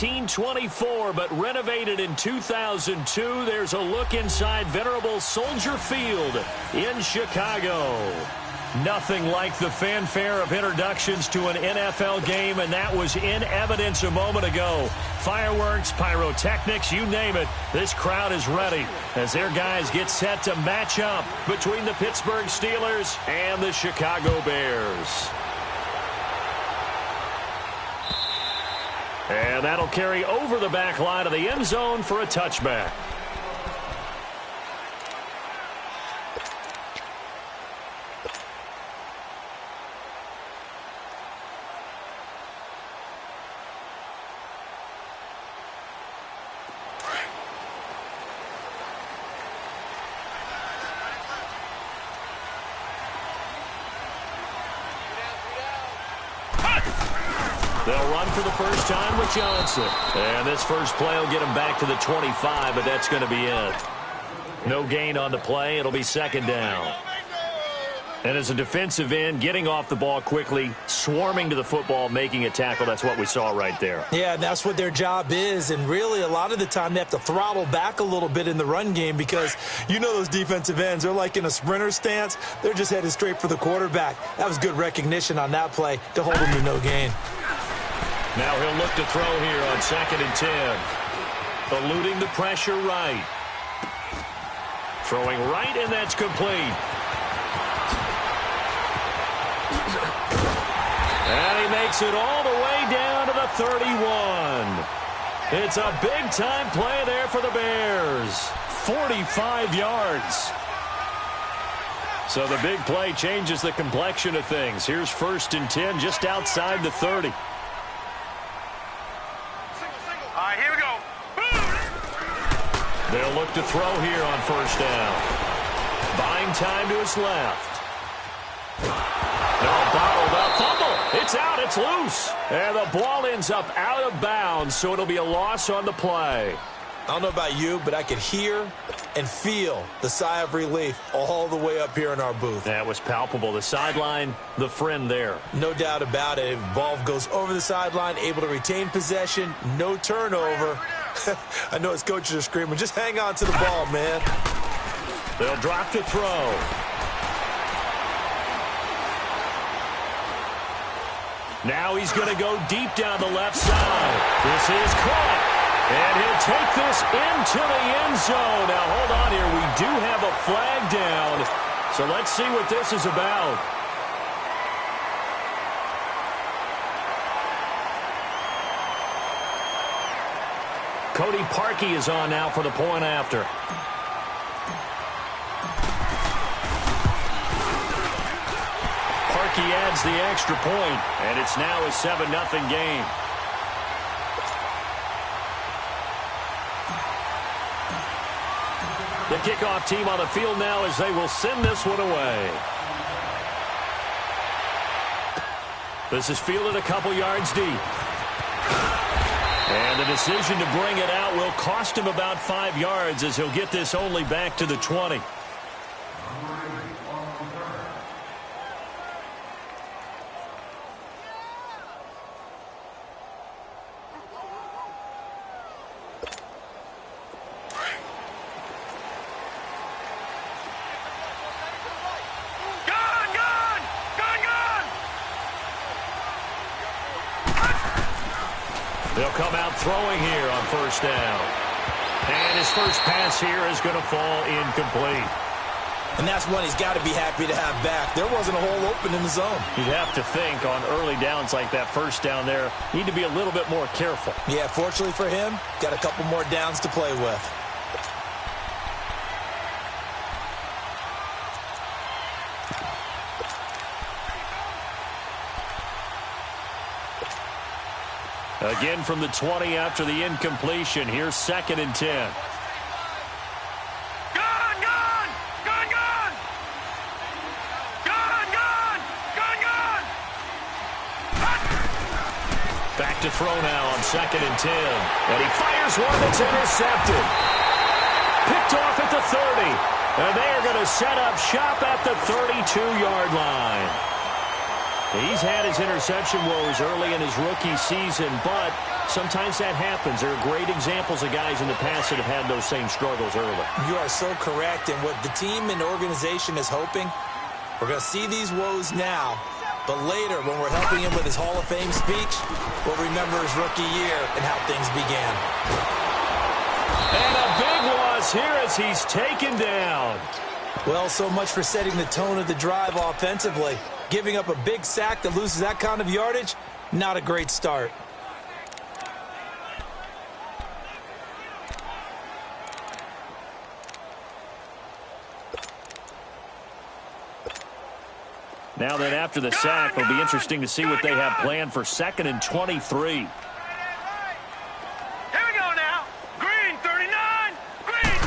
1924, but renovated in 2002. There's a look inside venerable Soldier Field in Chicago. Nothing like the fanfare of introductions to an NFL game, and that was in evidence a moment ago. Fireworks, pyrotechnics, you name it. This crowd is ready as their guys get set to match up between the Pittsburgh Steelers and the Chicago Bears. And that'll carry over the back line of the end zone for a touchback. They'll run for the first time with Johnson. And this first play will get him back to the 25, but that's going to be it. No gain on the play. It'll be second down. And as a defensive end, getting off the ball quickly, swarming to the football, making a tackle, that's what we saw right there. Yeah, and that's what their job is. And really, a lot of the time, they have to throttle back a little bit in the run game because you know those defensive ends, they're like in a sprinter stance. They're just headed straight for the quarterback. That was good recognition on that play to hold him to no gain. Now he'll look to throw here on 2nd and 10. Eluding the pressure right. Throwing right, and that's complete. And he makes it all the way down to the 31. It's a big-time play there for the Bears. 45 yards. So the big play changes the complexion of things. Here's 1st and 10 just outside the 30. Here we go. They'll look to throw here on 1st down. Buying time to his left. No, bottled up. Fumble. It's out. It's loose. And the ball ends up out of bounds, so it'll be a loss on the play. I don't know about you, but I could hear and feel the sigh of relief all the way up here in our booth. That was palpable. The sideline, the friend there. No doubt about it. If the ball goes over the sideline, able to retain possession, no turnover. I know his coaches are screaming, just hang on to the ball, man. They'll drop to throw. Now he's going to go deep down the left side. This is caught. And he'll take this into the end zone. Now, hold on here. We do have a flag down. So let's see what this is about. Cody Parkey is on now for the point after. Parkey adds the extra point, and it's now a 7-0 game. The kickoff team on the field now as they will send this one away. This is fielded a couple yards deep. And the decision to bring it out will cost him about 5 yards as he'll get this only back to the 20. They'll come out throwing here on 1st down. And his first pass here is going to fall incomplete. And that's one he's got to be happy to have back. There wasn't a hole open in the zone. You'd have to think on early downs like that 1st down there, need to be a little bit more careful. Yeah, fortunately for him, got a couple more downs to play with. Again from the 20 after the incompletion. Here's 2nd and 10. Gun! Gun! Gun! Gun! Gun! Gun! Gun! Gun! Back to throw now on 2nd and 10. And he fires one that's intercepted. Picked off at the 30. And they are going to set up shop at the 32-yard line. He's had his interception woes early in his rookie season, but sometimes that happens. There are great examples of guys in the past that have had those same struggles early. You are so correct, and what the team and organization is hoping, we're going to see these woes now, but later when we're helping him with his Hall of Fame speech, we'll remember his rookie year and how things began. And a big loss here as he's taken down. Well, so much for setting the tone of the drive offensively. Giving up a big sack that loses that kind of yardage, not a great start. Now then, after the sack, it'll be interesting to see what they have planned for 2nd and 23. Here we go now. Green, 39. Green.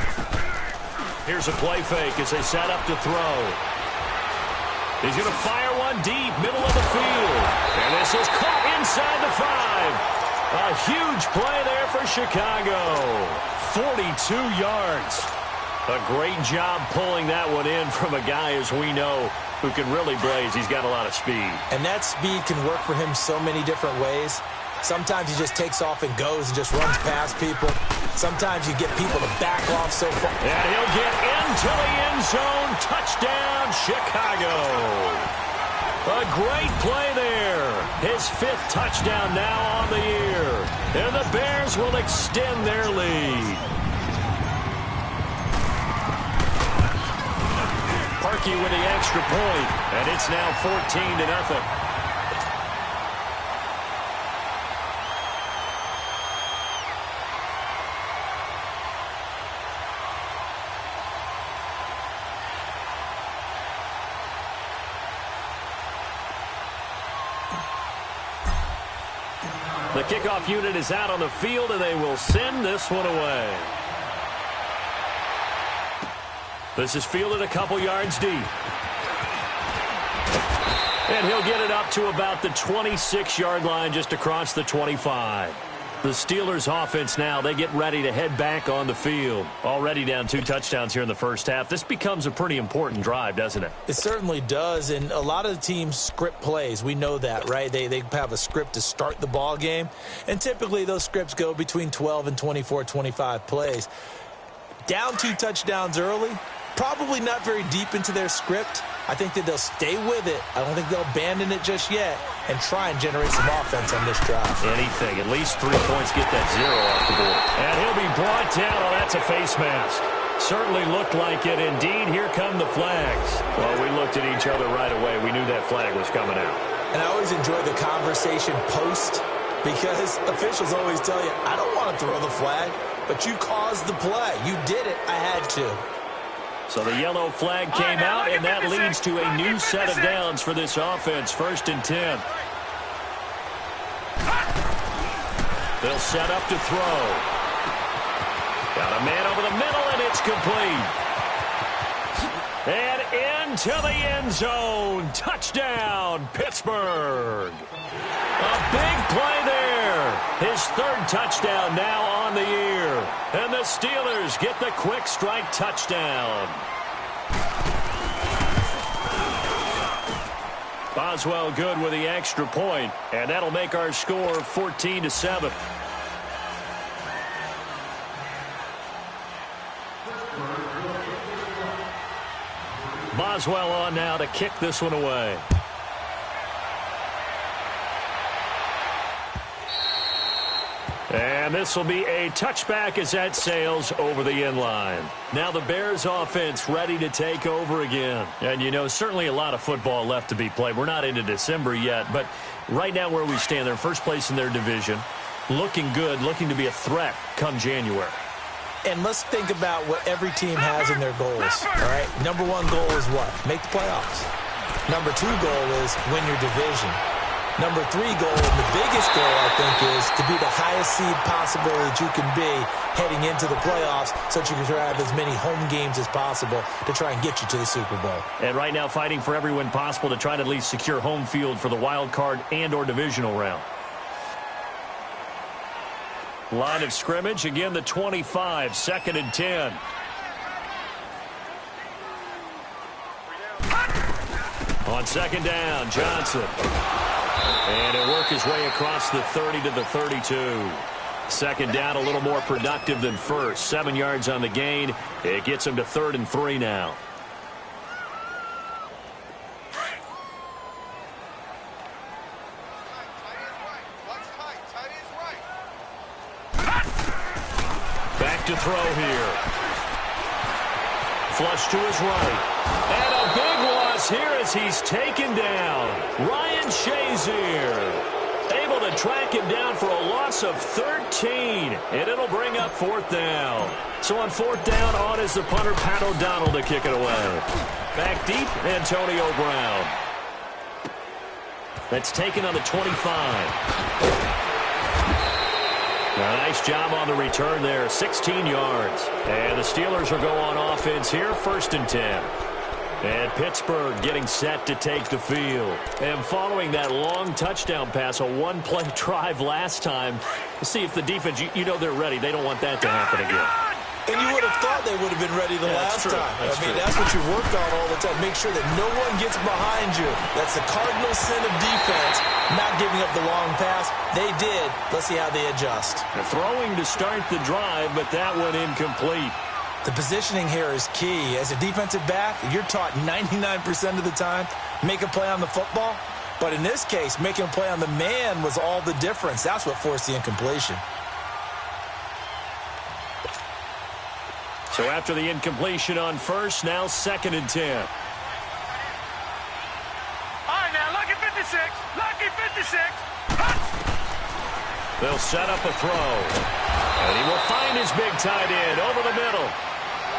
Here's a play fake as they set up to throw. He's going to fire one deep, middle of the field. And this is caught inside the 5. A huge play there for Chicago. 42 yards. A great job pulling that one in from a guy, as we know, who can really blaze. He's got a lot of speed. And that speed can work for him so many different ways. Sometimes he just takes off and goes and just runs past people. Sometimes you get people to back off so far. And he'll get into the end zone. Touchdown, Chicago. A great play there. His 5th touchdown now on the year. And the Bears will extend their lead. Parkey with the extra point. And it's now 14-0. The kickoff unit is out on the field, and they will send this one away. This is fielded a couple yards deep. And he'll get it up to about the 26-yard line, just across the 25. The Steelers offense now, they get ready to head back on the field. Already down 2 touchdowns here in the first half. This becomes a pretty important drive, doesn't it? It certainly does, and a lot of the teams script plays. We know that, right? They have a script to start the ball game, and typically those scripts go between 12 and 24, 25 plays. Down 2 touchdowns early, probably not very deep into their script. I think that they'll stay with it. I don't think they'll abandon it just yet and try and generate some offense on this drive. Anything. At least 3 points, get that 0 off the board. And he'll be brought down. Oh, that's a face mask. Certainly looked like it. Indeed, here come the flags. Well, we looked at each other right away. We knew that flag was coming out. And I always enjoy the conversation post because officials always tell you, I don't want to throw the flag, but you caused the play. You did it. I had to. So the yellow flag came out, and that leads to a new set of downs for this offense. 1st and 10. They'll set up to throw. Got a man over the middle, and it's complete. And into the end zone. Touchdown, Pittsburgh. A big play there. His 3rd touchdown now on the year. And the Steelers get the quick strike touchdown. Boswell good with the extra point, and that'll make our score 14-7. Boswell on now to kick this one away. And this will be a touchback as that sails over the end line. Now the Bears offense ready to take over again. And, you know, certainly a lot of football left to be played. We're not into December yet, but right now where we stand, they're in first place in their division. Looking good, looking to be a threat come January. And let's think about what every team has in their goals, all right? Number 1 goal is what? Make the playoffs. Number 2 goal is win your division. Number 3 goal, and the biggest goal, I think, is to be the highest seed possible that you can be heading into the playoffs so that you can have as many home games as possible to try and get you to the Super Bowl. And right now fighting for every win possible to try to at least secure home field for the wild card and or divisional round. Line of scrimmage, again the 25, 2nd and 10. On On second down, Johnson. And he'll work his way across the 30 to the 32. Second down, a little more productive than first. 7 yards on the gain. It gets him to 3rd and 3 now. Back to throw here. Flush to his right. And a big loss here as he's taken down. Ryan Shazier able to track him down for a loss of 13. And it'll bring up 4th down. So on 4th down, on is the punter, Pat O'Donnell, to kick it away. Back deep, Antonio Brown. That's taken on the 25. A nice job on the return there, 16 yards. And the Steelers will go on offense here, 1st and 10. And Pittsburgh getting set to take the field. And following that long touchdown pass, a one-play drive last time, see if the defense, you know they're ready. They don't want that to happen again. And you would have thought they would have been ready the last time. That's what you worked on all the time. Make sure that no one gets behind you. That's the cardinal sin of defense, not giving up the long pass. They did. Let's see how they adjust. They're throwing to start the drive, but that went incomplete. The positioning here is key. As a defensive back, you're taught 99% of the time, make a play on the football. But in this case, making a play on the man was all the difference. That's what forced the incompletion. So after the incompletion on first, now 2nd and 10. All right, now, lucky 56. Lucky 56. They'll set up a throw. And he will find his big tight end over the middle.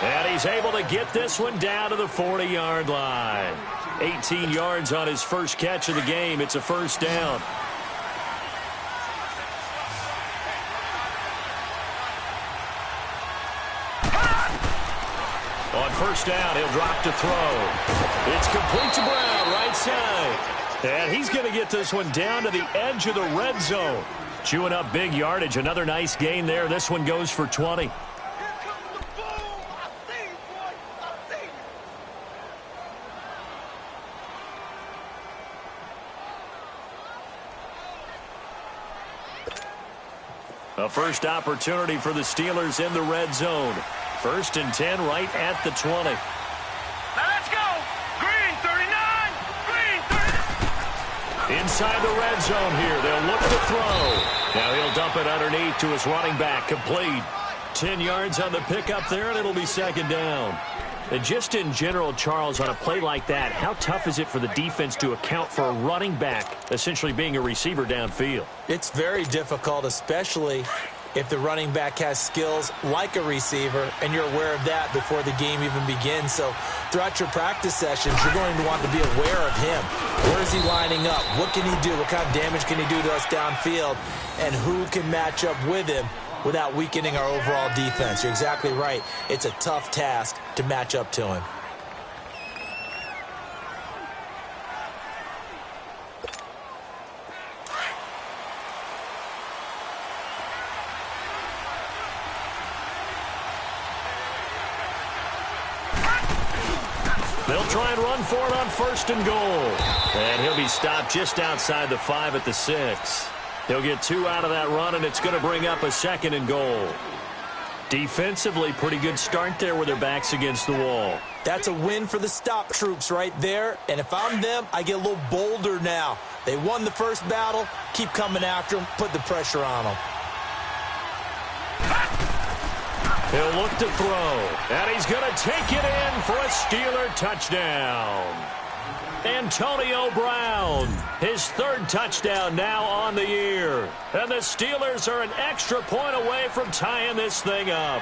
And he's able to get this one down to the 40-yard line. 18 yards on his first catch of the game. It's a 1st down. On 1st down, he'll drop to throw. It's complete to Brown, right side. And he's going to get this one down to the edge of the red zone. Chewing up big yardage. Another nice gain there. This one goes for 20. A first opportunity for the Steelers in the red zone. 1st and 10 right at the 20. Now let's go. Green 39. Green 39. Inside the red zone here. They'll look to throw. Now he'll dump it underneath to his running back. Complete. 10 yards on the pickup there, and it'll be 2nd down. And just in general, Charles, on a play like that, how tough is it for the defense to account for a running back essentially being a receiver downfield? It's very difficult, especially if the running back has skills like a receiver, and you're aware of that before the game even begins. So throughout your practice sessions, you're going to want to be aware of him. Where is he lining up? What can he do? What kind of damage can he do to us downfield? And who can match up with him without weakening our overall defense? You're exactly right. It's a tough task to match up to him. They'll try and run for it on 1st and goal. And he'll be stopped just outside the 5 at the 6. He'll get 2 out of that run, and it's going to bring up a 2nd and goal. Defensively, pretty good start there with their backs against the wall. That's a win for the stop troops right there. And if I'm them, I get a little bolder now. They won the first battle. Keep coming after them. Put the pressure on them. He'll look to throw. And he's going to take it in for a Steeler touchdown. Antonio Brown, his 3rd touchdown now on the year. And the Steelers are an extra point away from tying this thing up.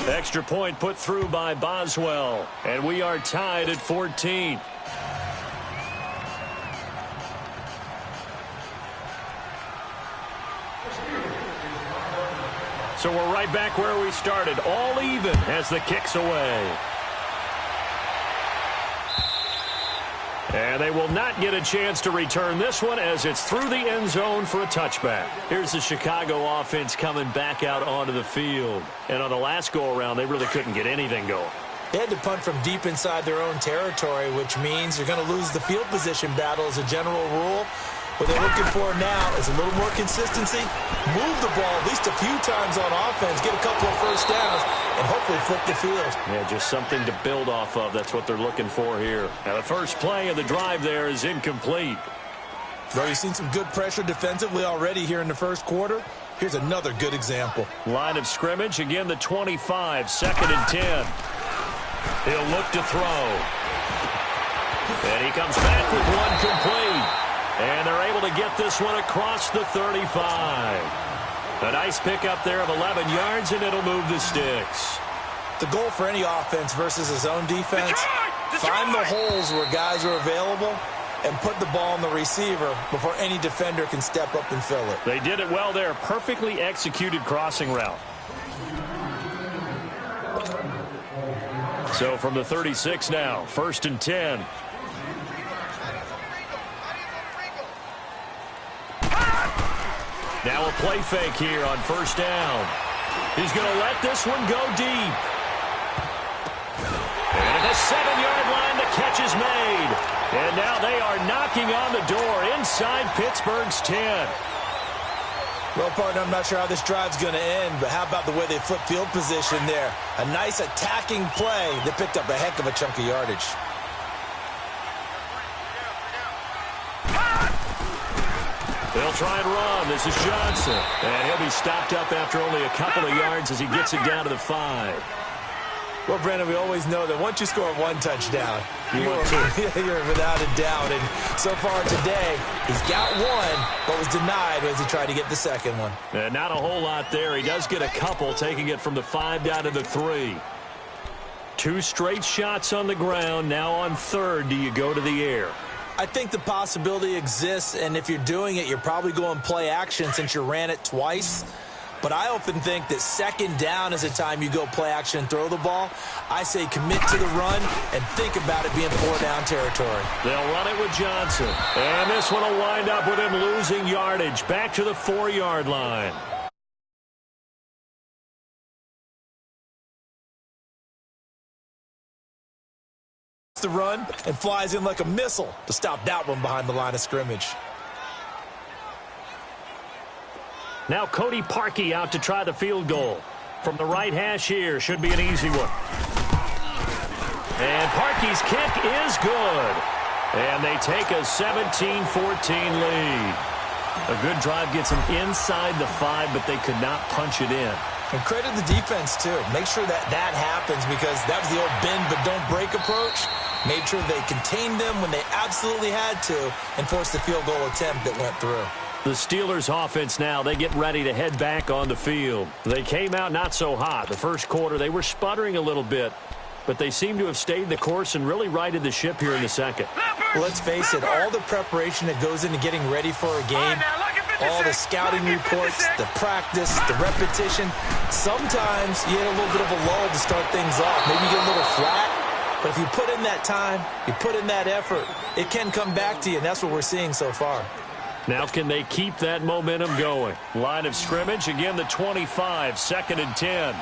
Extra point put through by Boswell. And we are tied at 14. So we're right back where we started, all even as the kick's away. And they will not get a chance to return this one as it's through the end zone for a touchback. Here's the Chicago offense coming back out onto the field. And on the last go-around, they really couldn't get anything going. They had to punt from deep inside their own territory, which means you're going to lose the field position battle as a general rule. What they're looking for now is a little more consistency, move the ball at least a few times on offense, get a couple of first downs, and hopefully flip the field. Yeah, just something to build off of. That's what they're looking for here. Now, the first play of the drive there is incomplete. Well, you've seen some good pressure defensively already here in the first quarter. Here's another good example. Line of scrimmage, again the 25, 2nd and 10. He'll look to throw. And he comes back with one complete. And they're able to get this one across the 35. A nice pickup there of 11 yards, and it'll move the sticks. The goal for any offense versus his own defense, find the holes where guys are available and put the ball on the receiver before any defender can step up and fill it. They did it well there. Perfectly executed crossing route. So from the 36 now, 1st and 10. Now a play fake here on 1st down. He's going to let this one go deep. And at the 7-yard line, the catch is made. And now they are knocking on the door inside Pittsburgh's 10. Well, partner, I'm not sure how this drive's going to end, but how about the way they flip field position there? A nice attacking play that picked up a heck of a chunk of yardage. They'll try and run. This is Johnson. And he'll be stopped up after only a couple of yards as he gets it down to the 5. Well, Brandon, we always know that once you score one touchdown, you're without a doubt. And so far today, he's got one, but was denied as he tried to get the second one. Not a whole lot there. He does get a couple, taking it from the 5 down to the 3. 2 straight shots on the ground. Now on 3rd, do you go to the air? I think the possibility exists, and if you're doing it, you're probably going play action since you ran it twice. But I often think that 2nd down is a time you go play action and throw the ball. I say commit to the run and think about it being 4-down territory. They'll run it with Johnson. And this one will wind up with him losing yardage back to the 4-yard line. The run and flies in like a missile to stop that one behind the line of scrimmage. Now Cody Parkey out to try the field goal. From the right hash here, should be an easy one. And Parkey's kick is good. And they take a 17-14 lead. A good drive gets them inside the 5, but they could not punch it in. And credit the defense, too. Make sure that happens because that was the old bend but don't break approach. Made sure they contained them when they absolutely had to and forced the field goal attempt that went through. The Steelers offense now, they get ready to head back on the field. They came out not so hot. The first quarter, they were sputtering a little bit, but they seem to have stayed the course and really righted the ship here in the second. Well, let's face it, all the preparation that goes into getting ready for a game, all the scouting reports, the practice, the repetition, sometimes you get a little bit of a lull to start things off. Maybe you get a little flat. But if you put in that time, you put in that effort, it can come back to you, and that's what we're seeing so far. Now can they keep that momentum going? Line of scrimmage, again the 25, 2nd and 10.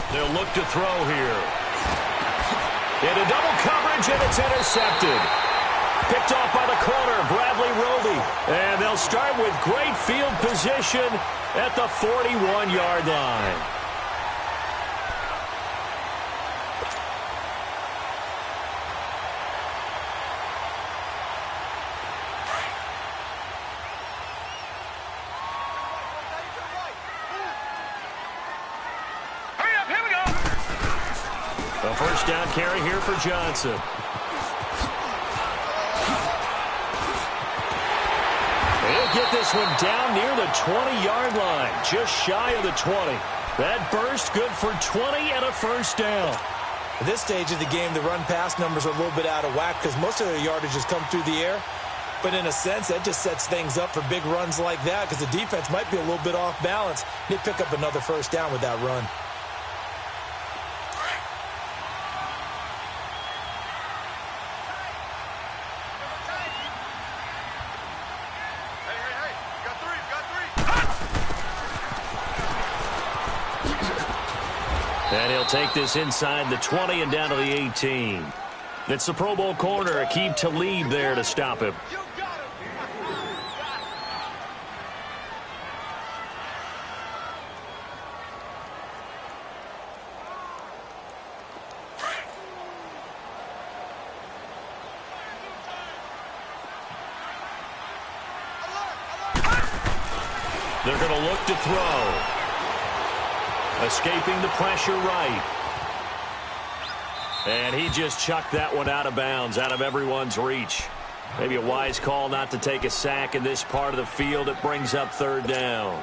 They'll look to throw here. Into double coverage, and it's intercepted. Picked off by the corner, Bradley Roby. And they'll start with great field position at the 41-yard line. Hurry up, here we go. A 1st down carry here for Johnson. He'll get this one down near the 20-yard line, just shy of the 20. That burst good for 20 and a 1st down. At this stage of the game, the run-pass numbers are a little bit out of whack because most of their yardage has come through the air. But in a sense, that just sets things up for big runs like that because the defense might be a little bit off balance. They pick up another 1st down with that run. And he'll take this inside the 20 and down to the 18. It's the Pro Bowl corner, Aqib Talib there to stop him. They're going to look to throw. Escaping the pressure right. And he just chucked that one out of bounds, out of everyone's reach. Maybe a wise call not to take a sack in this part of the field. It brings up third down.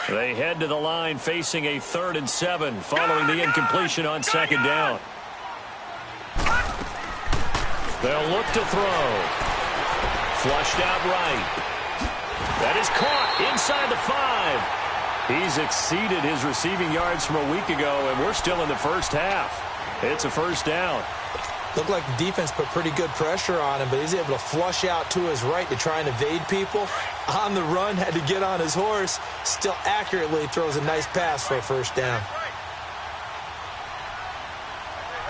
They head to the line facing a 3rd and 7 following the incompletion on 2nd down. They'll look to throw. Flushed out right. That is caught inside the 5. He's exceeded his receiving yards from a week ago, and we're still in the first half. It's a first down. Looked like the defense put pretty good pressure on him, but he's able to flush out to his right to try and evade people. On the run, had to get on his horse. Still accurately throws a nice pass for a first down.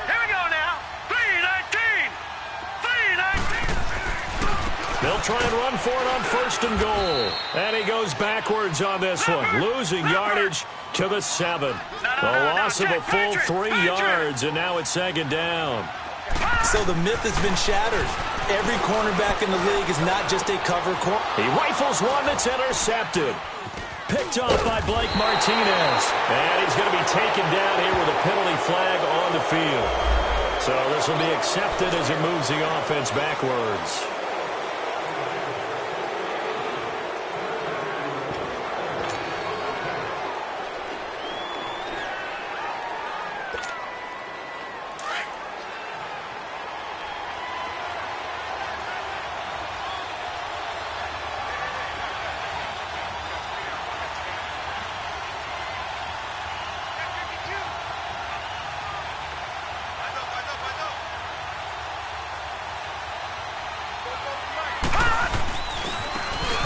Here we go now. 3-19. 3-19. They'll try and run for it on 1st and goal. And he goes backwards on this one, losing yardage to the 7. A loss of a full 3 yards, and now it's 2nd down. So the myth has been shattered. Every cornerback in the league is not just a cover corner. He rifles one that's intercepted. Picked off by Blake Martinez. And he's going to be taken down here with a penalty flag on the field. So this will be accepted as he moves the offense backwards.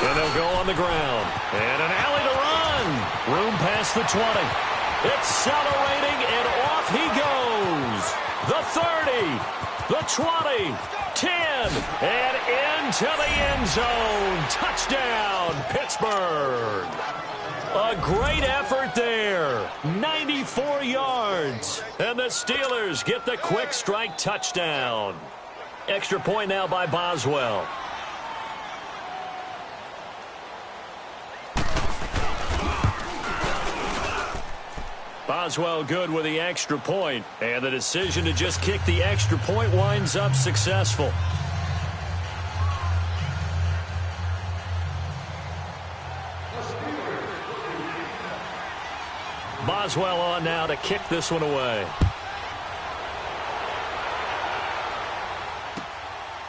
And they'll go on the ground. And an alley to run. Room past the 20. Accelerating, and off he goes. The 30, the 20, 10, and into the end zone. Touchdown, Pittsburgh. A great effort there. 94 yards. And the Steelers get the quick strike touchdown. Extra point now by Boswell. Boswell good with the extra point, and the decision to just kick the extra point winds up successful. Boswell on now to kick this one away.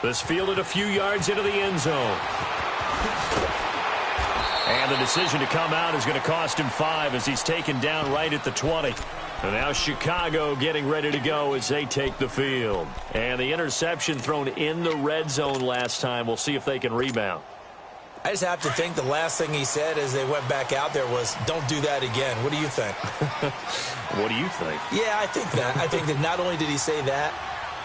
This fielded a few yards into the end zone. And the decision to come out is going to cost him 5 as he's taken down right at the 20. And now Chicago getting ready to go as they take the field. And the interception thrown in the red zone last time. We'll see if they can rebound. I just have to think the last thing he said as they went back out there was, don't do that again. What do you think? What do you think? Yeah, I think that. I think that not only did he say that,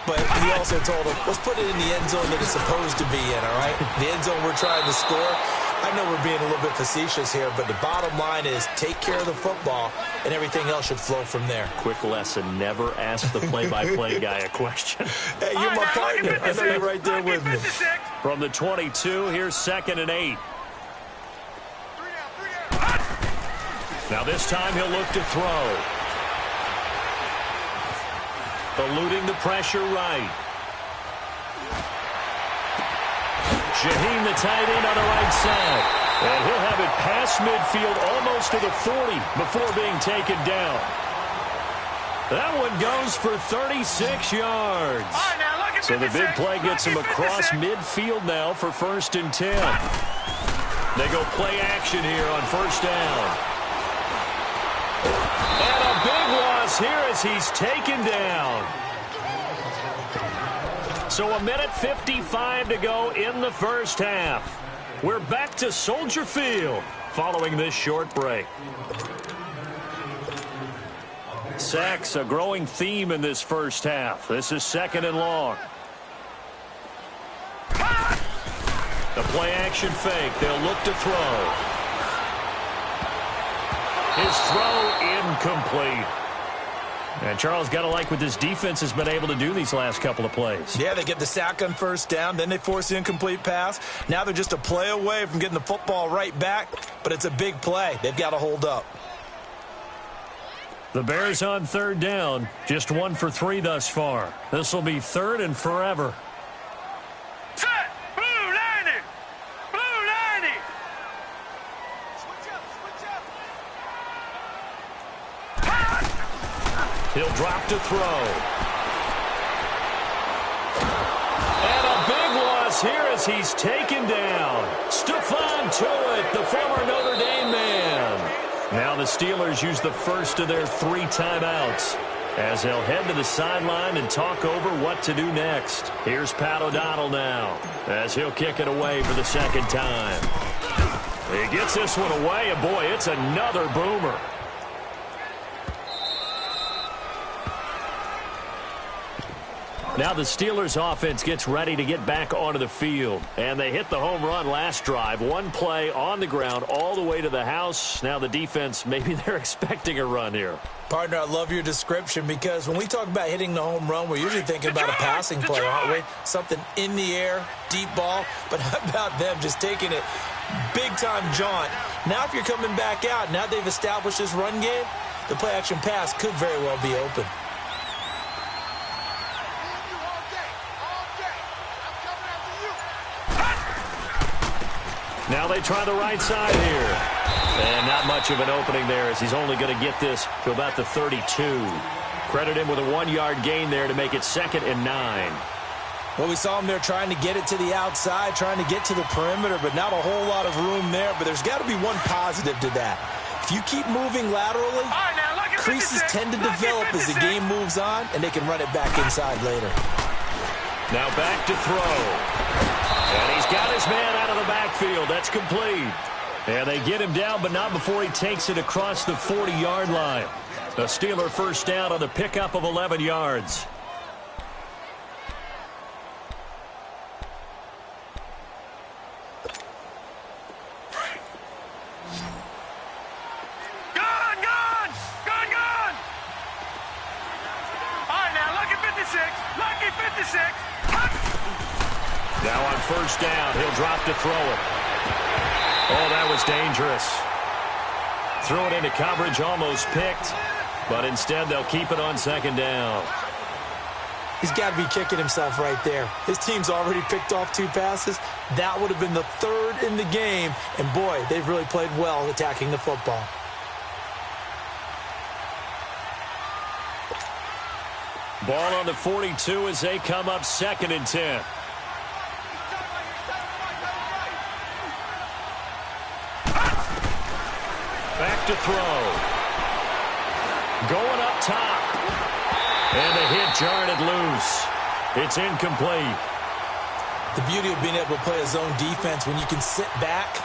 but he also told him, let's put it in the end zone that it's supposed to be in, all right? The end zone we're trying to score. I know we're being a little bit facetious here, but the bottom line is take care of the football, and everything else should flow from there. Quick lesson, never ask the play-by-play guy a question. Hey, you're my partner. I know you're right there with me. From the 22, here's 2nd and 8. Now this time he'll look to throw. Eluding the pressure right. Shaheen, the tight end, on the right side. And he'll have it past midfield almost to the 40 before being taken down. That one goes for 36 yards. So the big play gets him across midfield now for 1st and 10. They go play action here on 1st down. And a big loss here as he's taken down. So 1:55 to go in the first half. We're back to Soldier Field following this short break. Sacks, a growing theme in this first half. This is 2nd and long. The play action fake. They'll look to throw. His throw incomplete. And Charles, got to like what this defense has been able to do these last couple of plays. Yeah, they get the sack on first down, then they force the incomplete pass. Now they're just a play away from getting the football right back, but it's a big play. They've got to hold up. The Bears on 3rd down, just 1 for 3 thus far. This will be 3rd and forever. Set! Blue 90! Blue 90! Switch up! He'll drop to throw. And a big loss here as he's taken down. Stephon Tuitt, the former Notre Dame man. Now the Steelers use the first of their 3 timeouts as they'll head to the sideline and talk over what to do next. Here's Pat O'Donnell now as he'll kick it away for the 2nd time. He gets this one away, and boy, it's another boomer. Now the Steelers offense gets ready to get back onto the field. And they hit the home run last drive. 1 play on the ground all the way to the house. Now the defense, maybe they're expecting a run here. Partner, I love your description because when we talk about hitting the home run, we're usually thinking about a passing play, aren't we? Something in the air, deep ball. But how about them just taking it big-time jaunt? Now if you're coming back out, now they've established this run game, the play-action pass could very well be open. Now they try the right side here. And not much of an opening there as he's only going to get this to about the 32. Credit him with a 1-yard gain there to make it 2nd and 9. Well, we saw him there trying to get it to the outside, trying to get to the perimeter, but not a whole lot of room there. But there's got to be one positive to that. If you keep moving laterally, creases tend to develop as the game moves on, and they can run it back inside later. Now back to throw. And he's got his man out of the backfield. That's complete. And they get him down, but not before he takes it across the 40-yard line. A Steeler first down on the pickup of 11 yards. Gone! Gone! Gone! Gone! All right, now, lucky 56. Lucky 56. Now on first down, he'll drop to throw it. Oh, that was dangerous. Threw it into coverage, almost picked, but instead they'll keep it on 2nd down. He's got to be kicking himself right there. His team's already picked off 2 passes. That would have been the 3rd in the game, and boy, they've really played well attacking the football. Ball on the 42 as they come up 2nd and 10. Back to throw. Going up top. And the hit jarred it loose. It's incomplete. The beauty of being able to play a zone defense when you can sit back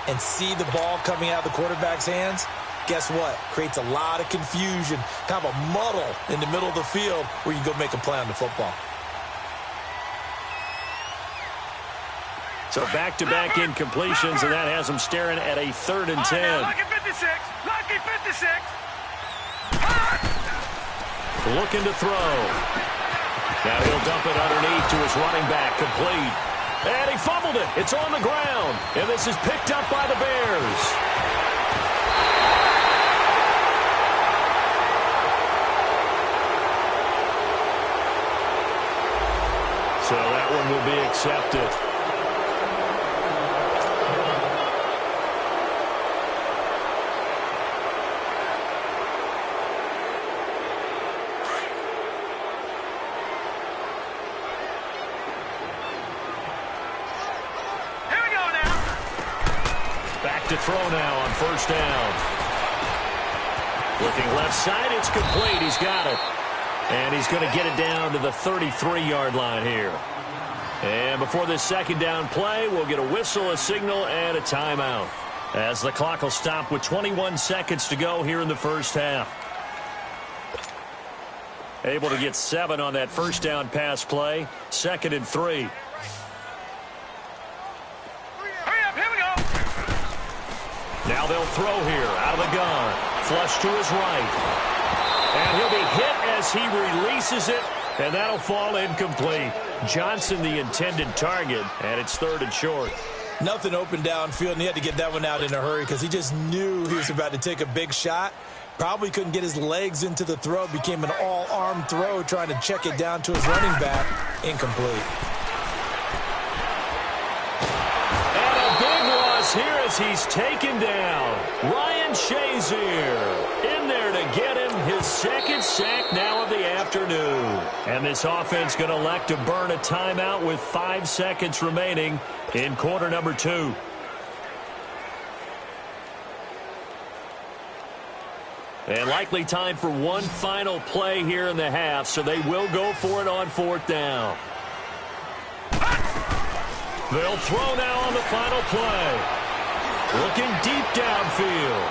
and see the ball coming out of the quarterback's hands, guess what? Creates a lot of confusion, kind of a muddle in the middle of the field where you go make a play on the football. So back-to-back incompletions, and that has them staring at a 3rd and 10. Lucky 56. Lucky 56. Looking to throw. Now he'll dump it underneath to his running back, complete. And he fumbled it. It's on the ground. And this is picked up by the Bears. So that one will be accepted. To throw now on first down. Looking left side, it's complete. He's got it. And he's going to get it down to the 33-yard line here. And before this 2nd down play, we'll get a whistle, a signal, and a timeout, as the clock will stop with 21 seconds to go here in the first half. Able to get 7 on that first down pass play. 2nd and 3. Hurry up, here we go. Now they'll throw here out of the gun. Flush to his right. And he'll be hit as he releases it, and that'll fall incomplete. Johnson the intended target, and it's 3rd and short. Nothing open downfield, and he had to get that one out in a hurry because he just knew he was about to take a big shot. Probably couldn't get his legs into the throw. Became an all-arm throw trying to check it down to his running back. Incomplete. And a big loss here as he's taken down. Ryan Shazier in there to get him his 2nd sack now of the afternoon. And this offense going to elect to burn a timeout with 5 seconds remaining in quarter number 2. And likely time for one final play here in the half, so they will go for it on 4th down. They'll throw now on the final play. Looking deep downfield.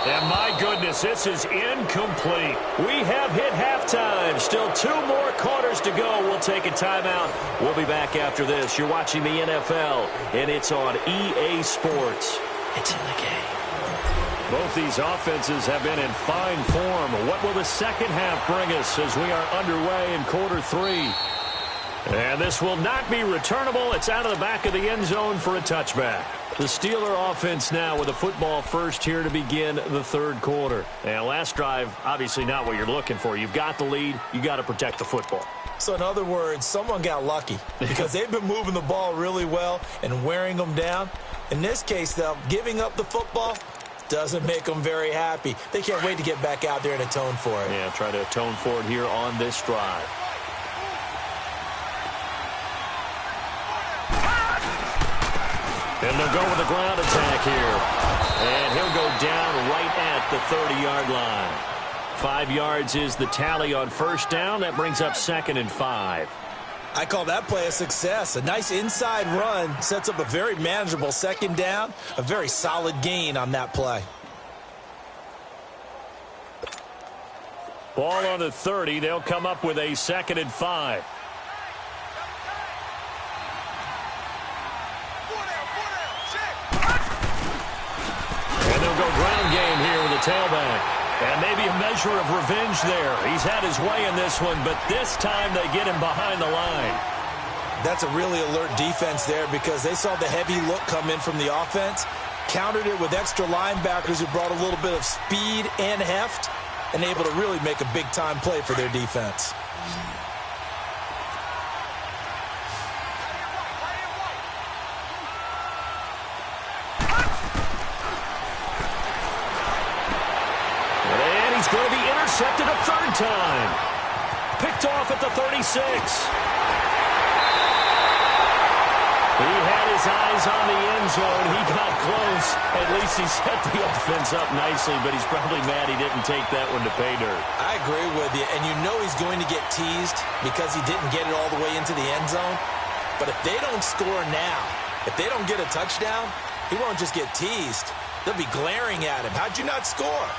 And my goodness, this is incomplete. We have hit halftime. Still 2 more quarters to go. We'll take a timeout. We'll be back after this. You're watching the NFL, and it's on EA Sports. It's in the game. Both these offenses have been in fine form. What will the second half bring us as we are underway in quarter 3? And this will not be returnable. It's out of the back of the end zone for a touchback. The Steeler offense now with a football first here to begin the 3rd quarter. And last drive, obviously not what you're looking for. You've got the lead. You got to protect the football. So in other words, someone got lucky because they've been moving the ball really well and wearing them down. In this case, though, giving up the football doesn't make them very happy. They can't wait to get back out there and atone for it. Yeah, try to atone for it here on this drive. And they'll go with the ground attack here. And he'll go down right at the 30-yard line. 5 yards is the tally on first down. That brings up 2nd and 5. I call that play a success. A nice inside run sets up a very manageable 2nd down. A very solid gain on that play. Ball on the 30. They'll come up with a 2nd and 5. And they'll go ground game here with a tailback. And maybe a measure of revenge there. He's had his way in this one, but this time they get him behind the line. That's a really alert defense there because they saw the heavy look come in from the offense, countered it with extra linebackers who brought a little bit of speed and heft, and able to really make a big-time play for their defense. He's going to be intercepted a 3rd time. Picked off at the 36. He had his eyes on the end zone. He got close. At least he set the offense up nicely, but he's probably mad he didn't take that one to pay dirt. I agree with you, and you know he's going to get teased because he didn't get it all the way into the end zone. But if they don't score now, if they don't get a touchdown, he won't just get teased. They'll be glaring at him. How'd you not score?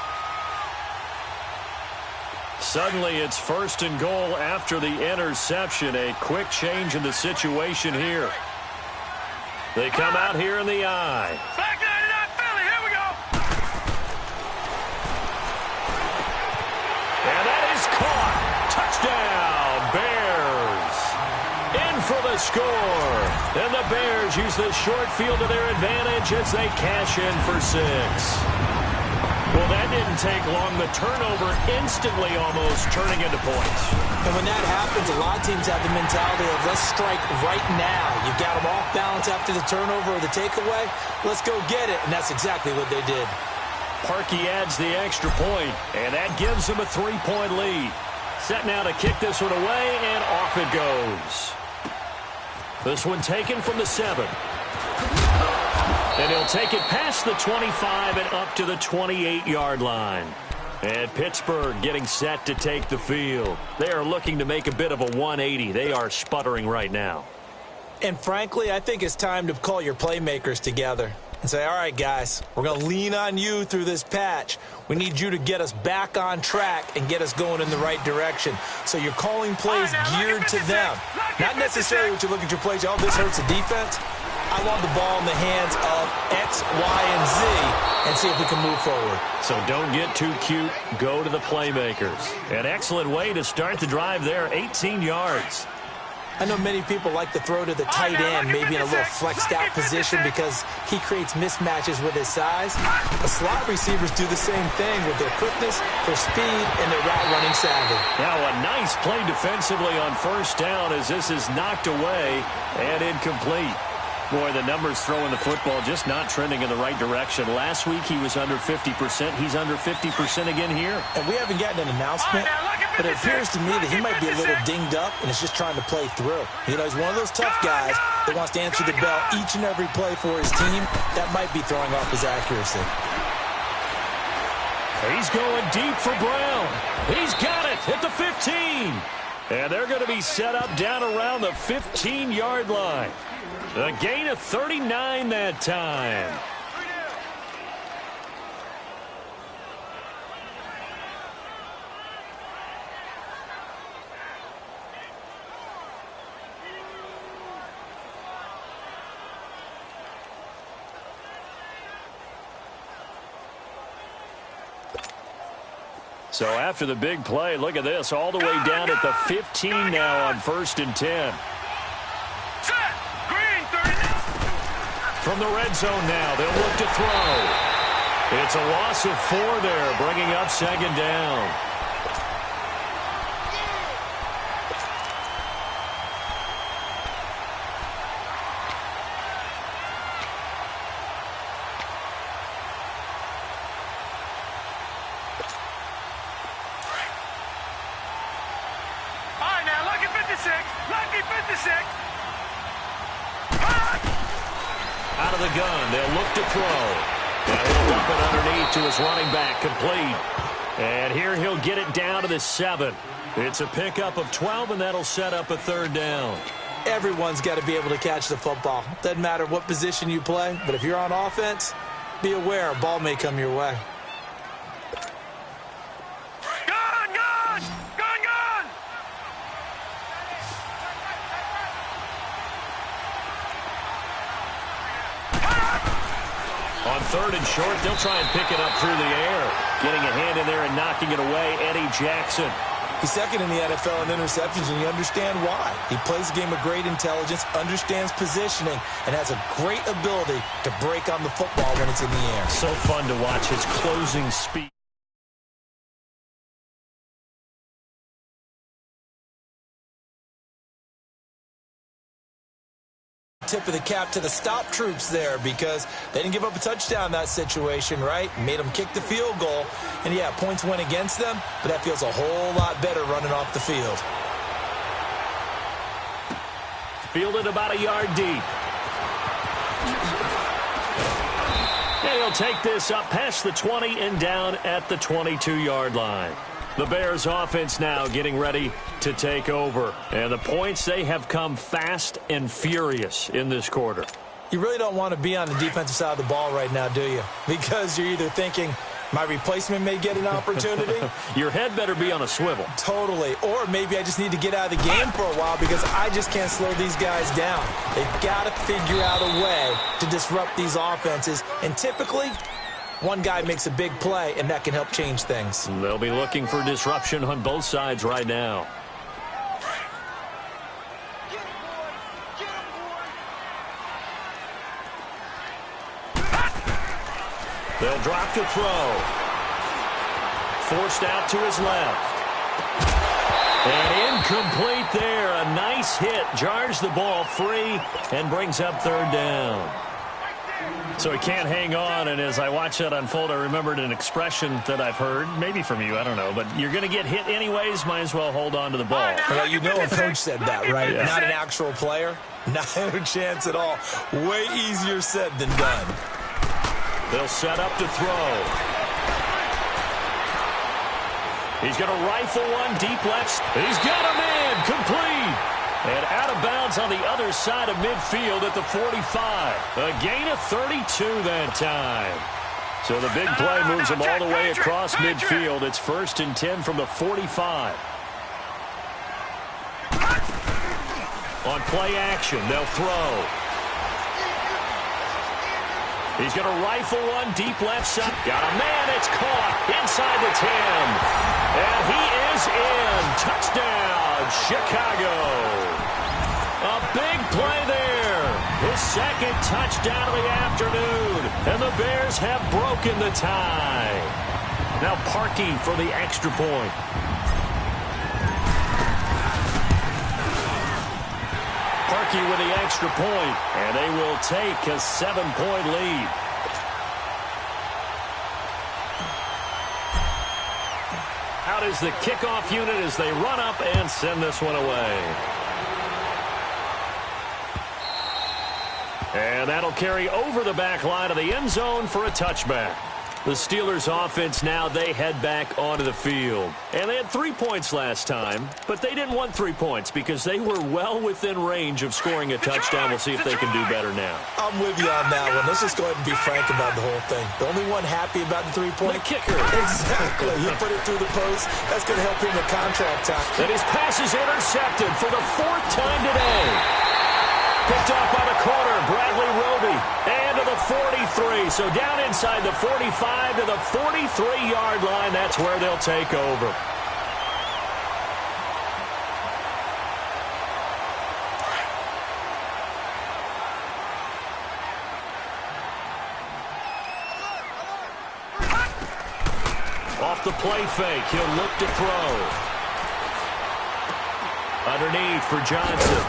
Suddenly it's 1st and goal after the interception. A quick change in the situation here. They come out here in the eye. Back 99 Philly, here we go. And that is caught. Touchdown, Bears. In for the score. And the Bears use the short field to their advantage as they cash in for 6. Well, that didn't take long. The turnover instantly almost turning into points. And when that happens, a lot of teams have the mentality of let's strike right now. You've got them off balance after the turnover or the takeaway. Let's go get it. And that's exactly what they did. Parkey adds the extra point, and that gives him a 3-point lead. Set now to kick this one away, and off it goes. This one taken from the 7. And he'll take it past the 25 and up to the 28-yard line. And Pittsburgh getting set to take the field. They are looking to make a bit of a 180. They are sputtering right now. And frankly, I think it's time to call your playmakers together. and say, all right, guys, we're going to lean on you through this patch. We need you to get us back on track and get us going in the right direction. So you're calling plays geared to them. Not necessarily what you look at your plays, oh, this hurts the defense. I want the ball in the hands of X, Y, and Z and see if we can move forward. So don't get too cute. Go to the playmakers. An excellent way to start the drive there, 18 yards. I know many people like to throw to the tight end, maybe in a little flexed out position because he creates mismatches with his size. The slot receivers do the same thing with their quickness, their speed, and their route running savvy. Now a nice play defensively on first down as this is knocked away and incomplete. Boy, the numbers throwing the football just not trending in the right direction. Last week he was under 50%. He's under 50% again here. And we haven't gotten an announcement, but it appears to me that he might be a little dinged up and is just trying to play through. You know, he's one of those tough guys that wants to answer the bell each and every play for his team. That might be throwing off his accuracy. He's going deep for Brown. He's got it at the 15. And they're going to be set up down around the 15-yard line. A gain of 39 that time. So after the big play, look at this, all the way down at the 15 now on 1st and 10. From the red zone now, they'll look to throw. It's a loss of 4 there, bringing up 2nd down. All right, now, lucky 56. Lucky 56. Out of the gun, they'll look to throw. And he'll dump it underneath to his running back, complete. And here he'll get it down to the 7. It's a pickup of 12, and that'll set up a 3rd down. Everyone's got to be able to catch the football. Doesn't matter what position you play, but if you're on offense, be aware a ball may come your way. On 3rd and short, they'll try and pick it up through the air. Getting a hand in there and knocking it away, Eddie Jackson. He's 2nd in the NFL in interceptions, and you understand why. He plays a game of great intelligence, understands positioning, and has a great ability to break on the football when it's in the air. So fun to watch his closing speed. Tip of the cap to the stop troops there because they didn't give up a touchdown in that situation, right? Made them kick the field goal. And, yeah, points went against them, but that feels a whole lot better running off the field. Fielded about a yard deep. And he'll take this up past the 20 and down at the 22-yard line. The Bears offense now getting ready to take over. And the points, they have come fast and furious in this quarter. You really don't want to be on the defensive side of the ball right now, do you? Because you're either thinking, my replacement may get an opportunity. Your head better be on a swivel. Totally. Or maybe I just need to get out of the game for a while because I just can't slow these guys down. They've got to figure out a way to disrupt these offenses. And typically, one guy makes a big play, and that can help change things. They'll be looking for disruption on both sides right now. They'll drop to throw. Forced out to his left. And incomplete there. A nice hit. Jars the ball free and brings up 3rd down. So he can't hang on, and as I watch that unfold, I remembered an expression that I've heard, maybe from you, I don't know, but you're going to get hit anyways, might as well hold on to the ball. Well, you know a coach said that, right? Yeah. Not an actual player. Not a chance at all. Way easier said than done. They'll set up to throw. He's going to rifle one deep left. He's got a man complete. And out of bounds. downs on the other side of midfield at the 45. A gain of 32 that time. So the big play moves them all the way across midfield. It's 1st and 10 from the 45. On play action, they'll throw. He's going to rifle one deep left side. Got a man. It's caught inside the 10. And he is in. Touchdown, Chicago. A big play there. His second touchdown of the afternoon. And the Bears have broken the tie. Now Parkey for the extra point. Parkey with the extra point, and they will take a 7-point lead. Out is the kickoff unit as they run up and send this one away. And that'll carry over the back line of the end zone for a touchback. The Steelers offense now, they head back onto the field. And they had 3 points last time, but they didn't want 3 points because they were well within range of scoring a touchdown. We'll see if they can do better now. I'm with you on that one. Let's just go ahead and be frank about the whole thing. The only one happy about the 3-point? The kicker. Exactly. He put it through the post. That's going to help him with contract time. And his pass is intercepted for the 4th time today. Picked up by the corner, Bradley Roby. And to the 43. So down inside the 45 to the 43-yard line. That's where they'll take over. Off the play fake, he'll look to throw. Underneath for Johnson.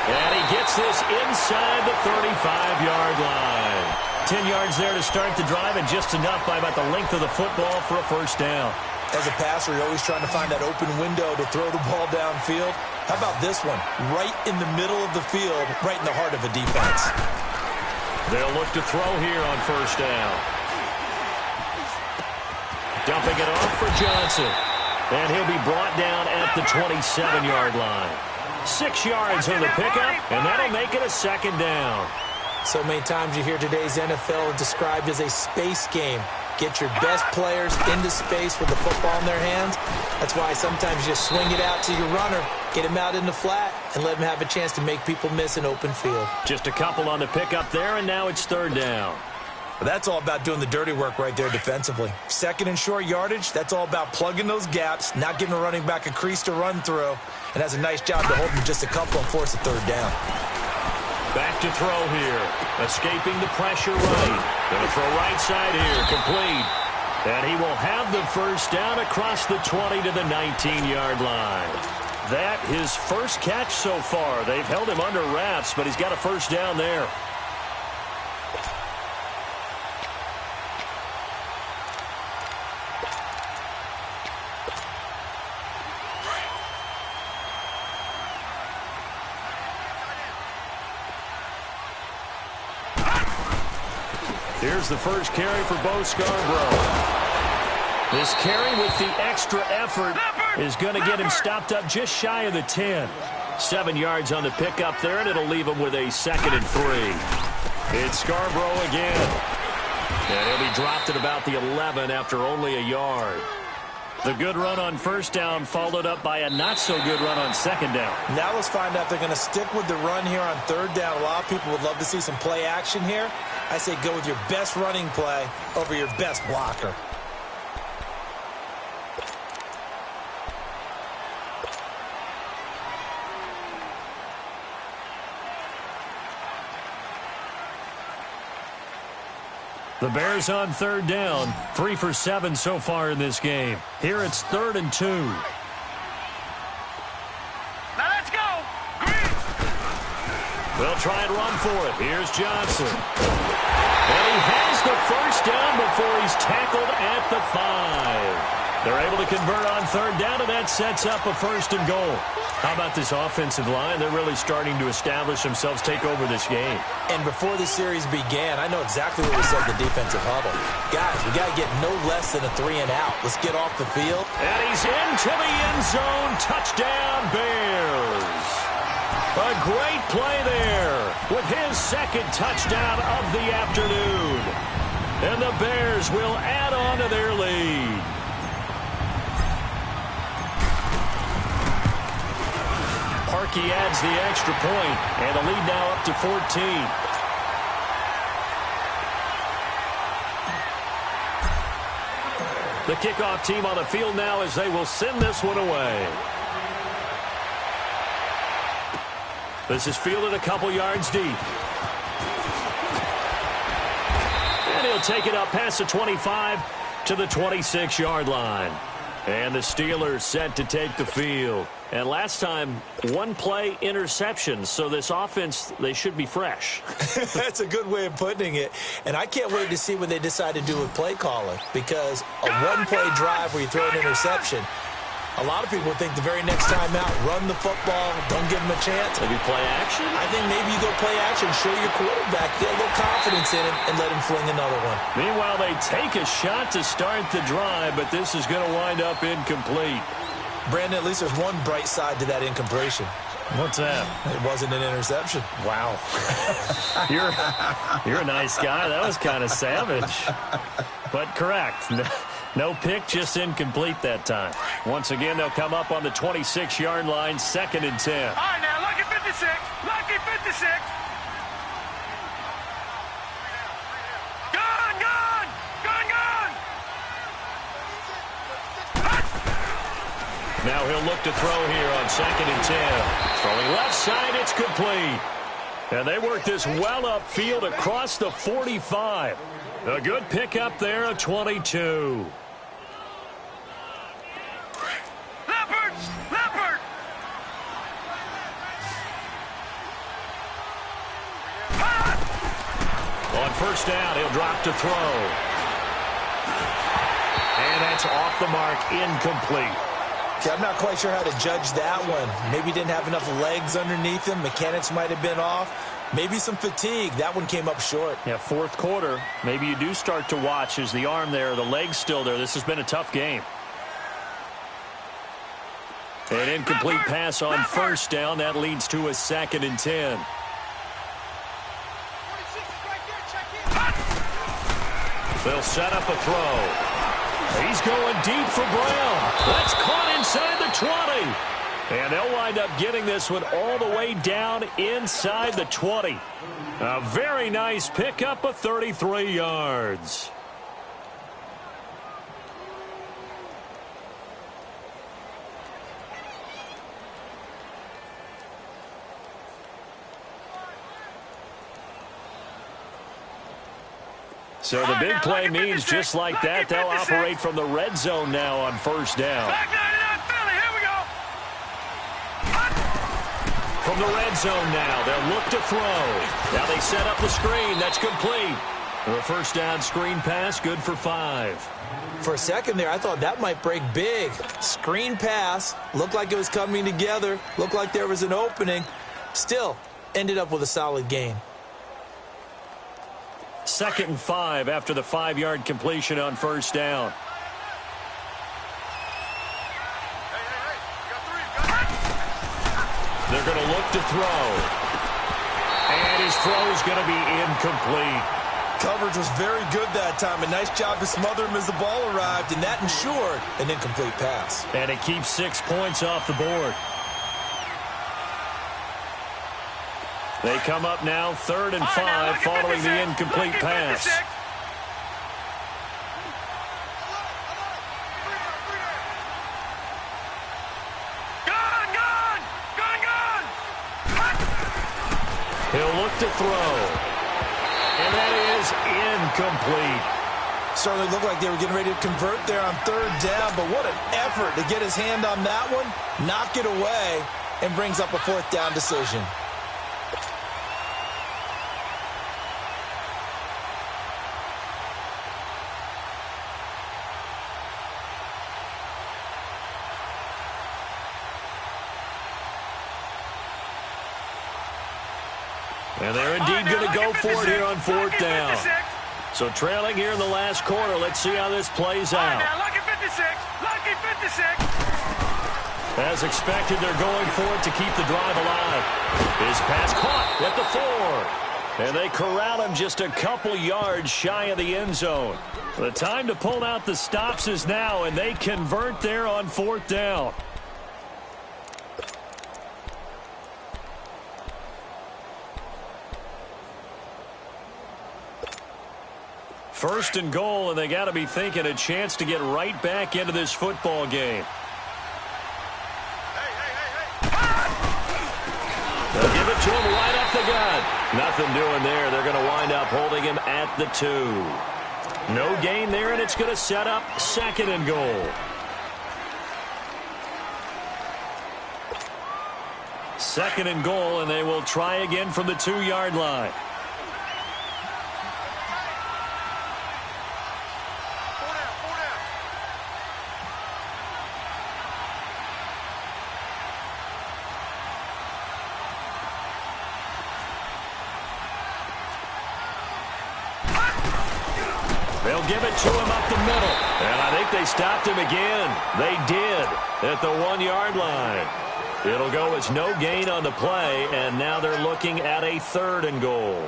And he gets this inside the 35-yard line. 10 yards there to start the drive, and just enough by about the length of the football for a first down. As a passer, you're always trying to find that open window to throw the ball downfield. How about this one? Right in the middle of the field, right in the heart of a defense. They'll look to throw here on first down. Dumping it off for Johnson. And he'll be brought down at the 27-yard line. 6 yards on the pickup, and that'll make it a second down. So many times you hear today's NFL described as a space game. Get your best players into space with the football in their hands. That's why sometimes you just swing it out to your runner, get him out in the flat, and let him have a chance to make people miss an open field. Just a couple on the pickup there, and now it's third down. But that's all about doing the dirty work right there defensively. Second and short yardage, that's all about plugging those gaps, not giving a running back a crease to run through, and has a nice job to hold him just a couple and force a third down. Back to throw here. Escaping the pressure right. Going to throw right side here. Complete. And he will have the first down across the 20 to the 19-yard line. That his first catch so far. They've held him under wraps, but he's got a first down there. Here's the first carry for Bo Scarborough. This carry with the extra effort is going to get him stopped up just shy of the 10. 7 yards on the pickup there, and it'll leave him with a 2nd and 3. It's Scarborough again. And he'll be dropped at about the 11 after only a yard. The good run on first down followed up by a not-so-good run on second down. Now let's find out if they're going to stick with the run here on third down. A lot of people would love to see some play action here. I say go with your best running play over your best blocker. The Bears on third down, 3 for 7 so far in this game. Here it's 3rd and 2. Now let's go. Green. They'll try and run for it. Here's Johnson. And he has the first down before he's tackled at the 5. They're able to convert on third down, and that sets up a 1st and goal. How about this offensive line? They're really starting to establish themselves, take over this game. And before the series began, I know exactly what we said in the defensive huddle. Guys, we got to get no less than a 3 and out. Let's get off the field. And he's into the end zone. Touchdown, Bears. A great play there with his second touchdown of the afternoon. And the Bears will add on to their lead. Parkey adds the extra point, and the lead now up to 14. The kickoff team on the field now as they will send this one away. This is fielded a couple yards deep. And he'll take it up past the 25 to the 26-yard line. And the Steelers set to take the field. And last time, one play interception. So this offense, they should be fresh. That's a good way of putting it. And I can't wait to see what they decide to do with play calling. Because a one-play drive where you throw an interception, a lot of people think the very next time out, run the football, don't give them a chance. Maybe play action? I think maybe you go play action, show your quarterback, get a little confidence in him, and let him fling another one. Meanwhile, they take a shot to start the drive, but this is going to wind up incomplete. Brandon, at least there's one bright side to that incompletion. What's that? It wasn't an interception. Wow. You're a nice guy. That was kind of savage. But correct. No pick, just incomplete that time. Once again, they'll come up on the 26-yard line, 2nd and 10. All right, now, lucky 56. Lucky 56. Gone, gone. Gone, gone. Now he'll look to throw here on 2nd and 10. Throwing left side, it's complete. And they work this well upfield across the 45. A good pickup there of 22. Leopard. On first down, he'll drop to throw. And that's off the mark, incomplete. Okay, I'm not quite sure how to judge that one. Maybe he didn't have enough legs underneath him. Mechanics might have been off. Maybe some fatigue. That one came up short. Yeah, fourth quarter. Maybe you do start to watch. Is the arm there, the leg's still there? This has been a tough game. An incomplete pass on first down. That leads to a 2nd and 10. They'll set up a throw. He's going deep for Brown. That's caught inside the 20. And they'll wind up getting this one all the way down inside the 20. A very nice pickup of 33 yards. So the big play means just like that, they'll operate from the red zone now on first down. Back 99 Philly, here we go. From the red zone now, they'll look to throw. Now they set up the screen. That's complete. The first down screen pass, good for 5. For a second there, I thought that might break big. Screen pass, looked like it was coming together, looked like there was an opening. Still, ended up with a solid gain. 2nd and 5 after the 5-yard completion on first down. They're going to look to throw. And his throw is going to be incomplete. Coverage was very good that time. A nice job to smother him as the ball arrived, and that ensured an incomplete pass. And it keeps 6 points off the board. They come up now 3rd and 5 following the incomplete pass. He'll look to throw. And that is incomplete. Certainly looked like they were getting ready to convert there on 3rd down, but what an effort to get his hand on that one, knock it away, and brings up a 4th down decision. And they're indeed going to go for it here on 4th down. So trailing here in the last quarter. Let's see how this plays out. Lucky 56. Lucky 56. As expected, they're going for it to keep the drive alive. His pass caught at the 4. And they corral him just a couple yards shy of the end zone. The time to pull out the stops is now, and they convert there on 4th down. First and goal, and they got to be thinking a chance to get right back into this football game. They'll give it to him right up the gut. Nothing doing there. They're going to wind up holding him at the 2. No gain there, and it's going to set up 2nd and goal. 2nd and goal, and they will try again from the 2-yard line. They'll give it to him up the middle. And I think they stopped him again. They did at the 1-yard line. It'll go as no gain on the play, and now they're looking at a 3rd and goal.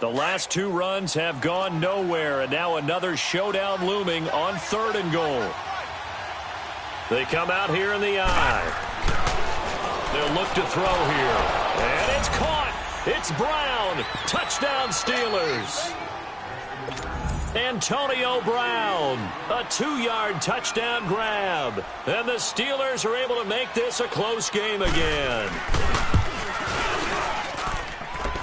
The last 2 runs have gone nowhere, and now another showdown looming on 3rd and goal. They come out here in the eye. They'll look to throw here. And it's caught. It's Brown. Touchdown Steelers. Antonio Brown. A 2-yard touchdown grab. And the Steelers are able to make this a close game again.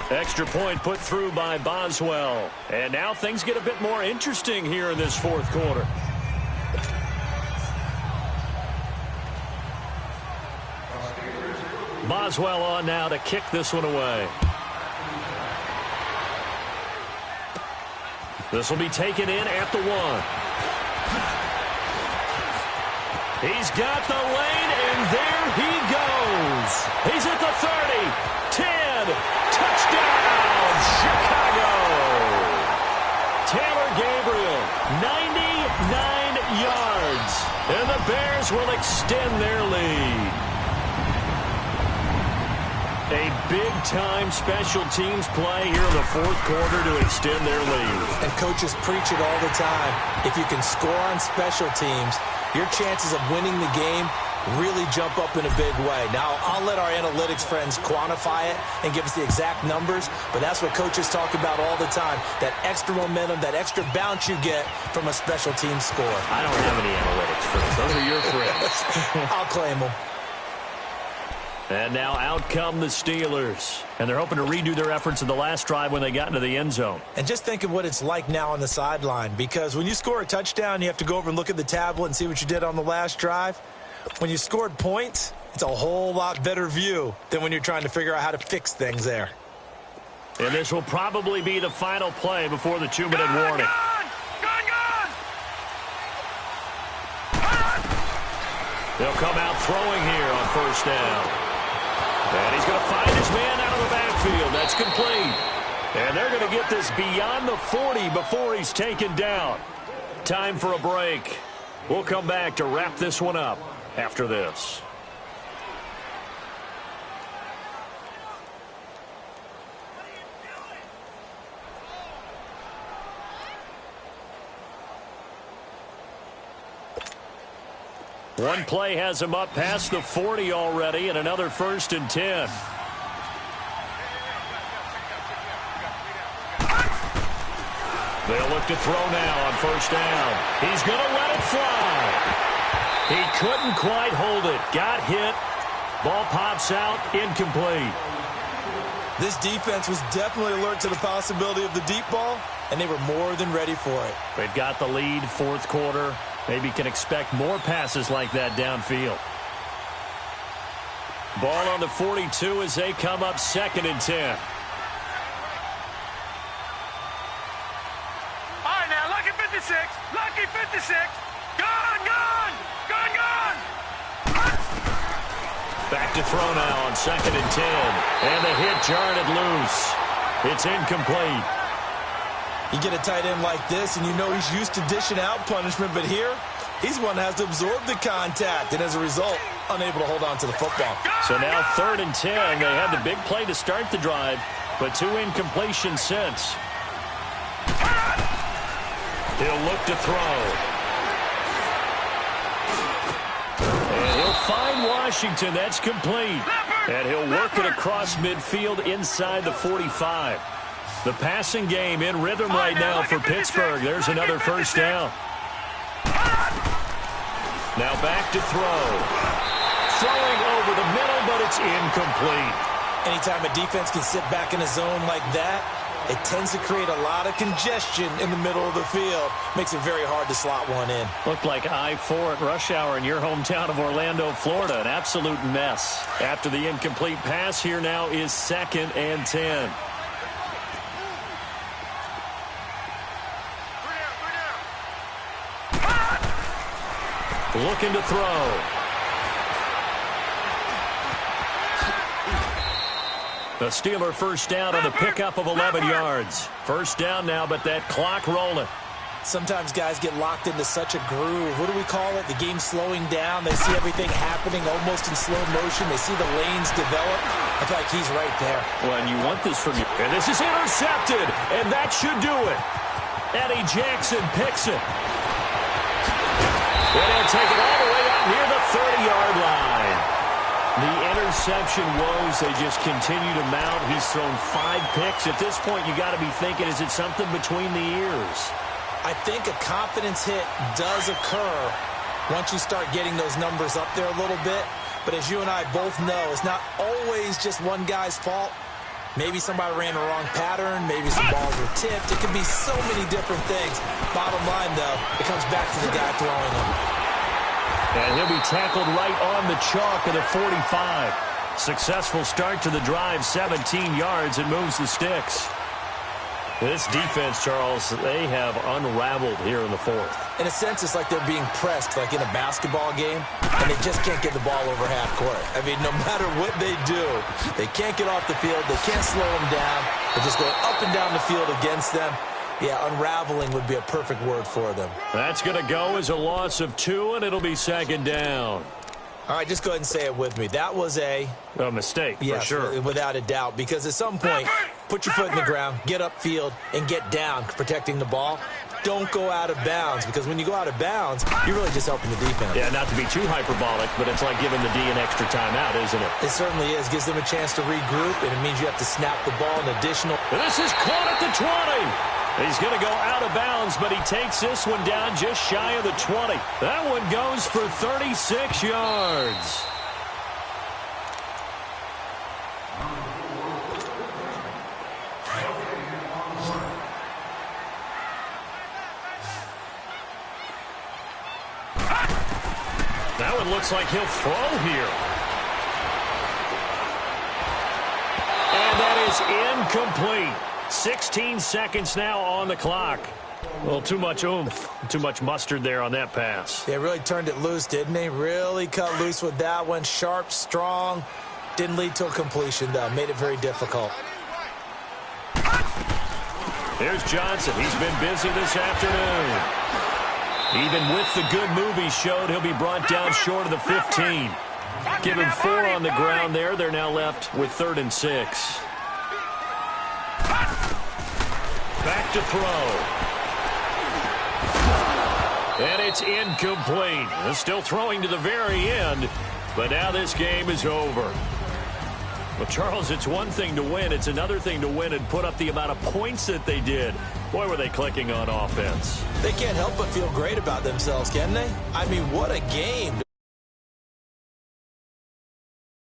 Extra point put through by Boswell. And now things get a bit more interesting here in this 4th quarter. Boswell on now to kick this one away. This will be taken in at the 1. He's got the lane, and there he goes. He's at the 30, 10. Touchdown, Chicago! Taylor Gabriel, 99 yards. And the Bears will extend their lead. A big-time special teams play here in the 4th quarter to extend their lead. And coaches preach it all the time. If you can score on special teams, your chances of winning the game really jump up in a big way. Now, I'll let our analytics friends quantify it and give us the exact numbers, but that's what coaches talk about all the time, that extra momentum, that extra bounce you get from a special team score. I don't have any analytics friends. Those are your friends. I'll claim them. And now out come the Steelers. And they're hoping to redo their efforts in the last drive when they got into the end zone. And just think of what it's like now on the sideline, because when you score a touchdown, you have to go over and look at the tablet and see what you did on the last drive. When you scored points, it's a whole lot better view than when you're trying to figure out how to fix things there. And this will probably be the final play before the 2-minute warning. Gone! They'll come out throwing here on 1st down. And he's going to find his man out of the backfield. That's complete. And they're going to get this beyond the 40 before he's taken down. Time for a break. We'll come back to wrap this one up after this. One play has him up past the 40 already, and another 1st and 10. They'll look to throw now on 1st down. He's going to let it fly. He couldn't quite hold it. Got hit. Ball pops out. Incomplete. This defense was definitely alert to the possibility of the deep ball, and they were more than ready for it. They've got the lead, 4th quarter. Maybe can expect more passes like that downfield. Ball on the 42 as they come up 2nd and 10. All right, now, lucky 56. Lucky 56. Gone! Back to throw now on 2nd and 10. And the hit jarred it loose. It's incomplete. You get a tight end like this, and you know he's used to dishing out punishment, but here, he's one that has to absorb the contact, and as a result, unable to hold on to the football. So now 3rd and 10. They had the big play to start the drive, but 2 incompletions since. He'll look to throw. And he'll find Washington. That's complete. And he'll work it across midfield inside the 45. The passing game in rhythm right now for Pittsburgh. There's another first down. Now back to throw. Throwing over the middle, but it's incomplete. Anytime a defense can sit back in a zone like that, it tends to create a lot of congestion in the middle of the field. Makes it very hard to slot one in. Looked like I-4 at rush hour in your hometown of Orlando, Florida. An absolute mess. After the incomplete pass, here now is 2nd and 10. Looking to throw. The Steeler first down on the pickup of 11 yards. First down now, but that clock rolling. Sometimes guys get locked into such a groove. What do we call it? The game slowing down. They see everything happening almost in slow motion. They see the lanes develop. I feel like he's right there. Well, and you want this from you. And this is intercepted, and that should do it. Eddie Jackson picks it. And he'll take it all the way out near the 30-yard line. The interception woes, they just continue to mount. He's thrown 5 picks. At this point, you got to be thinking, is it something between the ears? I think a confidence hit does occur once you start getting those numbers up there a little bit. But as you and I both know, it's not always just one guy's fault. Maybe somebody ran the wrong pattern. Maybe some balls were tipped. It can be so many different things. Bottom line, though, it comes back to the guy throwing them. And he'll be tackled right on the chalk of the 45. Successful start to the drive, 17 yards, and moves the sticks. This defense, Charles, they have unraveled here in the 4th. In a sense, it's like they're being pressed, like in a basketball game, and they just can't get the ball over half court. I mean, no matter what they do, they can't get off the field. They can't slow them down. They're just going up and down the field against them. Yeah, unraveling would be a perfect word for them. That's going to go as a loss of 2, and it'll be 2nd down. All right, just go ahead and say it with me. That was a mistake, yes, for sure. Without a doubt, because at some point, put your foot in the ground, get upfield, and get down, protecting the ball. Don't go out of bounds, because when you go out of bounds, you're really just helping the defense. Yeah, not to be too hyperbolic, but it's like giving the D an extra timeout, isn't it? It certainly is. Gives them a chance to regroup, and it means you have to snap the ball an additional. And this is caught at the 20. He's going to go out of bounds, but he takes this one down just shy of the 20. That one goes for 36 yards. That one looks like he'll throw here. And that is incomplete. 16 seconds now on the clock. Well, too much oomph, too much mustard there on that pass. They really turned it loose, didn't they? Really cut loose with that one. Sharp, strong. Didn't lead to a completion, though. Made it very difficult. Here's Johnson. He's been busy this afternoon. Even with the good move he showed, he'll be brought down short of the 15. Give him 4 on the ground there. They're now left with 3rd and 6. Back to throw. And it's incomplete. They're still throwing to the very end, but now this game is over. Well, Charles, it's one thing to win. It's another thing to win and put up the amount of points that they did. Boy, were they clicking on offense. They can't help but feel great about themselves, can they? I mean, what a game.